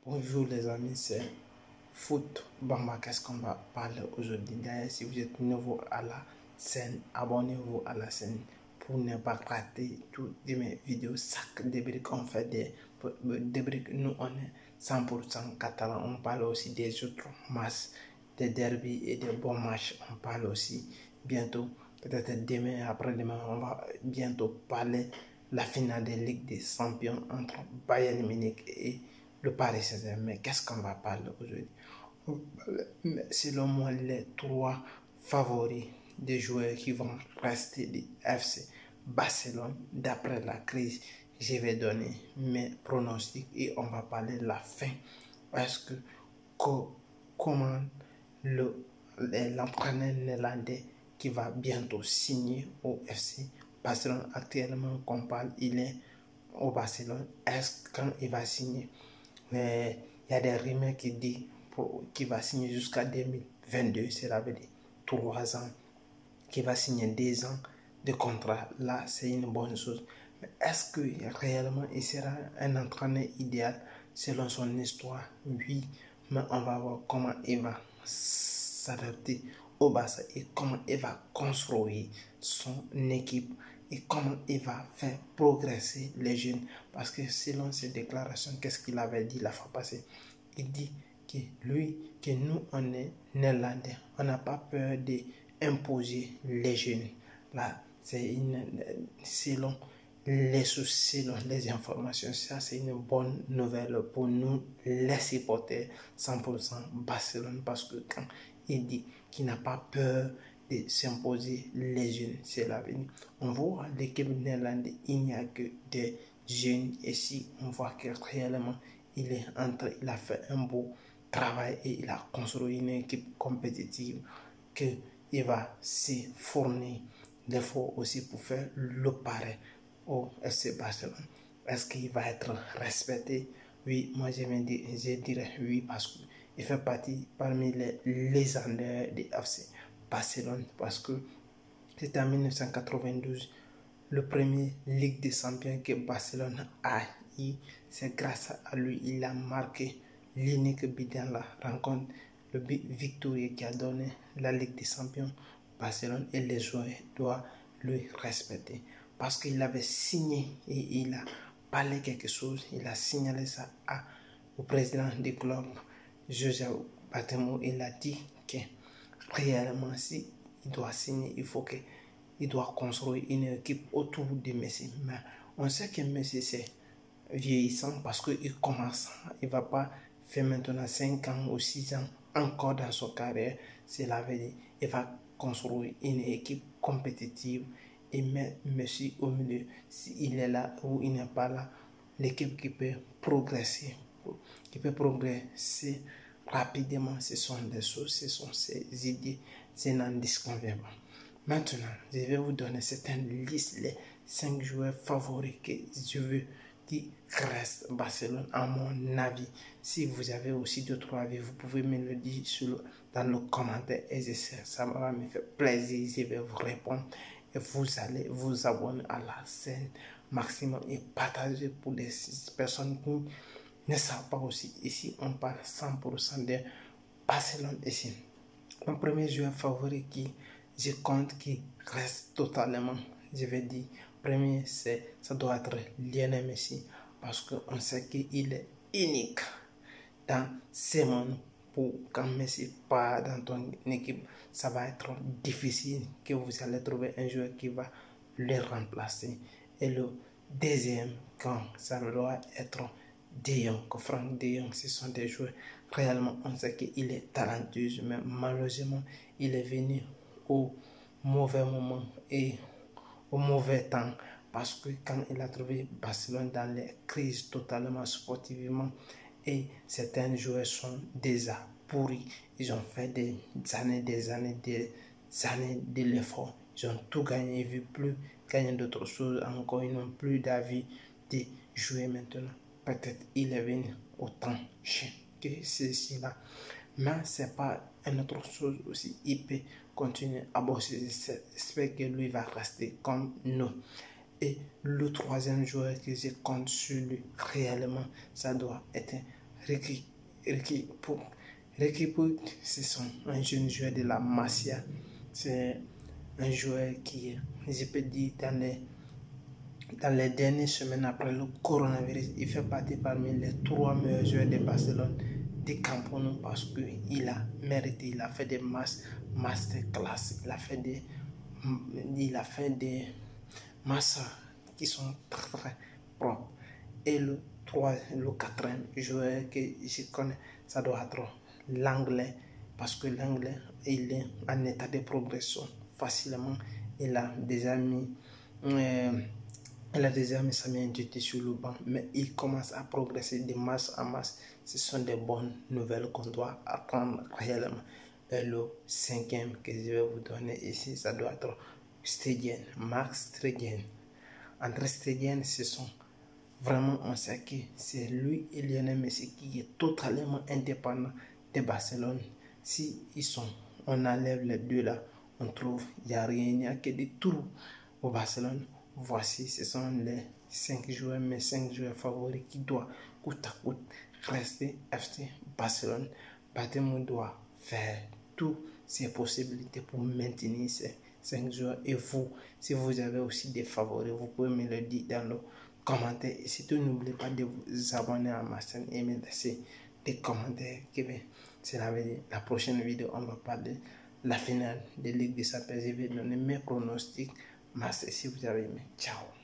Bonjour les amis, c'est Foot Bamba. Qu'est-ce qu'on va parler aujourd'hui? D'ailleurs, si vous êtes nouveau à la chaîne, abonnez-vous à la chaîne pour ne pas rater toutes mes vidéos. Chaque débrique, on fait des débriques. Nous, on est 100% catalan. On parle aussi des autres matchs, des derbies et des bons matchs. On parle aussi bientôt, peut-être demain, après-demain, on va bientôt parler la finale de Ligue des Champions entre Bayern Munich et le Paris Saint-Germain. Mais qu'est-ce qu'on va parler aujourd'hui? Selon moi, les trois favoris des joueurs qui vont rester du FC Barcelone d'après la crise, je vais donner mes pronostics et on va parler de la fin. Est-ce que comment l'entraîneur néerlandais qui va bientôt signer au FC Barcelone, actuellement qu'on parle, il est au Barcelone, est-ce quand il va signer? Mais il y a des rumeurs qui disent qu'il va signer jusqu'à 2022, cela veut dire 3 ans, qu'il va signer 2 ans de contrat. Là, c'est une bonne chose. Mais est-ce que réellement il sera un entraîneur idéal selon son histoire? Oui, mais on va voir comment il va s'adapter au Barça et comment il va construire son équipe et comment il va faire progresser les jeunes. Parce que selon ses déclarations, qu'est-ce qu'il avait dit la fois passée? Il dit que lui, que nous, on est néerlandais, on n'a pas peur d'imposer les jeunes. Là, c'est selon les sources, selon les informations, ça c'est une bonne nouvelle pour nous, les supporters 100% Barcelone, parce que quand il dit qu'il n'a pas peur de s'imposer les jeunes, c'est l'avenir. On voit l'équipe néerlandaise, il n'y a que des jeunes ici, on voit que réellement il a fait un beau travail et il a construit une équipe compétitive qu'il va se fournir l'effort aussi pour faire le pareil au FC Barcelone. Est-ce qu'il va être respecté? Oui, moi je dirais oui, parce qu'il fait partie parmi les légendaires du FC Barcelone, parce que c'était en 1992 le premier Ligue des Champions que Barcelone a eu. C'est grâce à lui il a marqué l'unique but dans la rencontre, le but victorieux qui a donné la Ligue des Champions. Barcelone et les joueurs doivent lui respecter parce qu'il avait signé et il a parlé quelque chose. Il a signalé ça au président du club, José Bartomeu. Il a dit que réellement si il doit signer, il doit construire une équipe autour de Messi. Mais on sait que Messi c'est vieillissant parce qu'il commence, il ne va pas faire maintenant 5 ans ou 6 ans encore dans son carrière. C'est la vérité. Il va construire une équipe compétitive et mettre Messi au milieu. S'il est là ou il n'est pas là, l'équipe qui peut progresser rapidement, ce sont des choses, ce sont ses idées, c'est n'en disconvient pas. Maintenant, je vais vous donner certaines listes, les 5 joueurs favoris que je veux qui restent Barcelone à mon avis. Si vous avez aussi d'autres avis, vous pouvez me le dire dans le commentaire et ça va me faire plaisir, je vais vous répondre. Et vous allez vous abonner à la chaîne maximum et partager pour des personnes qui ne savent pas aussi. Ici, on parle 100% de Barcelone ici. Mon premier joueur favori je compte qui reste totalement, je vais dire, premier, ça doit être Lionel Messi, parce qu'on sait qu'il est unique dans ce monde. Pour quand Messi part dans ton équipe, ça va être difficile que vous allez trouver un joueur qui va le remplacer. Et le deuxième, quand ça doit être De Jong, Franck De Jong, ce sont des joueurs réellement, on sait qu'il est talentueux, mais malheureusement, il est venu au mauvais moment et au mauvais temps, parce que quand il a trouvé Barcelone dans les crises totalement sportivement, et certains joueurs sont déjà pourris, ils ont fait des années de l'effort, ils ont tout gagné, ils ne veulent plus gagner d'autres choses encore, ils n'ont plus d'avis de jouer maintenant. Peut-être il est venu au temps que ceci-là, mais c'est pas une autre chose aussi. Il peut continuer à bosser. J'espère que lui va rester comme nous. Et le troisième joueur que je compte sur lui réellement, ça doit être Riqui Puig, c'est un jeune joueur de la Masia. C'est un joueur qui, je peux dire, dans les dernières semaines après le coronavirus, il fait partie parmi les 3 meilleurs joueurs de Barcelone de Camp Nou parce qu'il a mérité, il a fait des masterclass, il a fait des matchs qui sont très propres. Et le 4e joueur que je connais, ça doit être l'anglais, parce que l'anglais, il est en état de progression facilement. Il a déjà mis sa main sur le banc, mais il commence à progresser de masse en masse. Ce sont des bonnes nouvelles qu'on doit apprendre réellement. Et le 5e que je vais vous donner ici, ça doit être Max Stegen. Entre Stegen, ce sont vraiment, on sait que c'est lui et Lionel Messi qui est totalement indépendant de Barcelone. Si on enlève les deux là, on trouve il n'y a rien, il n'y a que des trous au Barcelone. Voici, ce sont les 5 joueurs, mes 5 joueurs favoris qui doivent coûte à coûte rester FC Barcelone. Bartomeu doit faire toutes ses possibilités pour maintenir ces 5 joueurs. Et vous, si vous avez aussi des favoris, vous pouvez me le dire dans le commentaire. Et surtout, n'oubliez pas de vous abonner à ma chaîne et me laisser des commentaires. C'est la prochaine vidéo, on va parler de la finale de Ligue des Champions. Je vais donner mes pronostics. Merci si vous avez aimé. Ciao.